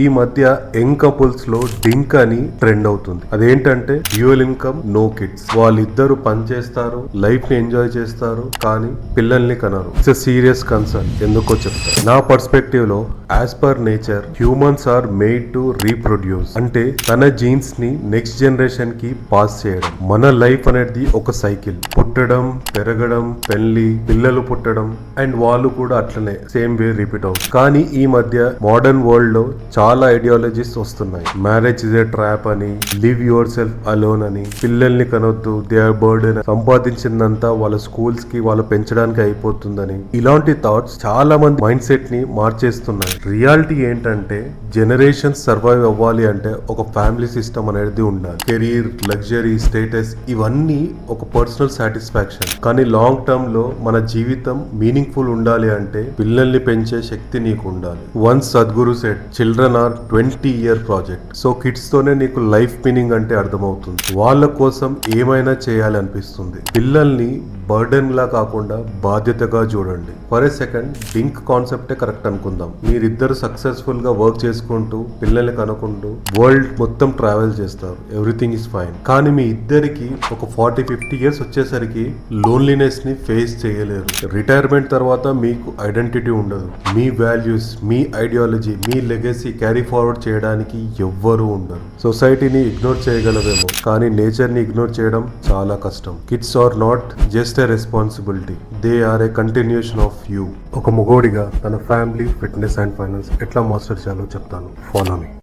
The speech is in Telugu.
ఈ మధ్య యంగ్ కపుల్స్ లో డింక్ అని ట్రెండ్ అవుతుంది. అదేంటంటే డ్యూయల్ ఇన్కమ్ నో కిడ్స్. వాళ్ళిద్దరు పని చేస్తారు, లైఫ్ ని ఎంజాయ్ చేస్తారు, కానీ పిల్లల్ని కనరు. It's serious concern. ఎందుకో చెప్తారు. నా పర్స్పెక్టివ్ లో as per nature humans are made to reproduce. అంటే తన జీన్స్ ని నెక్స్ట్ జనరేషన్ కి పాస్ చేయడం. మన లైఫ్ అనేది ఒక సైకిల్. పుట్టడం, పెరగడం, పెళ్లి, పిల్లలు పుట్టడం అండ్ వాళ్ళు కూడా అట్లనే సేమ్ వే రిపీట్ అవుతుంది. కానీ ఈ మధ్య మోడర్న్ వరల్డ్ లో చాలా ఐడియాలజీస్ వస్తున్నాయి. మ్యారేజ్ ఇస్ ఏ ట్రాప్ అని, లివ్ యువర్ సెల్ఫ్ అలోన్ అని, పిల్లల్ని కనొద్దు, దే ఆర్ బర్డెన్, సంపాదించిందంతా వాళ్ళ స్కూల్స్ కి వాళ్ళు పెంచడానికి అయిపోతుందని, ఇలాంటి థాట్స్ చాలా మంది మైండ్ సెట్ ని మార్చేస్తున్నాయి. రియాలిటీ ఏంటంటే జనరేషన్ సర్వైవ్ అవ్వాలి అంటే ఒక ఫ్యామిలీ సిస్టమ్ అనేది ఉండాలి. కెరీర్, లగ్జరీ, స్టేటస్ ఇవన్నీ ఒక పర్సనల్ సాటిస్ఫాక్షన్. కానీ లాంగ్ టర్మ్ లో మన జీవితం మీనింగ్ఫుల్ ఉండాలి అంటే పిల్లల్ని పెంచే శక్తి నీకు ఉండాలి. Once Sadhguru said children are 20-year project. So kids తోనే నీకు లైఫ్ మీనింగ్ అంటే అర్థమవుతుంది. వాళ్ళ కోసం ఏమైనా చేయాలి అనిపిస్తుంది. పిల్లల్ని బర్డెన్ లా కాకుండా బాధ్యతగా చూడండి. ఫర్ ఏ సెకండ్ డింక్ కాన్సెప్టే కరెక్ట్ అనుకుందాం. మీరిద్దరు సక్సెస్ఫుల్ గా వర్క్ చేసుకుంటూ పిల్లల్ని కనుకుంటూ వరల్డ్ మొత్తం ట్రావెల్ చేస్తారు. Everything is fine. కానీ మీ ఇద్దరికి ఒక 40-50 years వచ్చేసరికి లోన్లీనెస్ ని ఫేస్ చేయలేరు. రిటైర్మెంట్ తర్వాత మీకు ఐడెంటిటీ ఉండదు. మీ వాల్యూస్, మీ ఐడియాలజీ, మీ లెగసీ క్యారీ ఫార్వర్డ్ చేయడానికి ఎవ్వరూ ఉండరు. సొసైటీని ఇగ్నోర్ చేయగలవేమో, కానీ నేచర్ ని ఇగ్నోర్ చేయడం చాలా కష్టం. Kids are not just a responsibility, they are a continuation of you. ఒక మొగోడిగా తన ఫ్యామిలీ, ఫిట్నెస్ అండ్ ఫైనాన్స్ ఎట్లా మాస్టర్ చేయాలో చెప్తాను. ఫాలో మీ.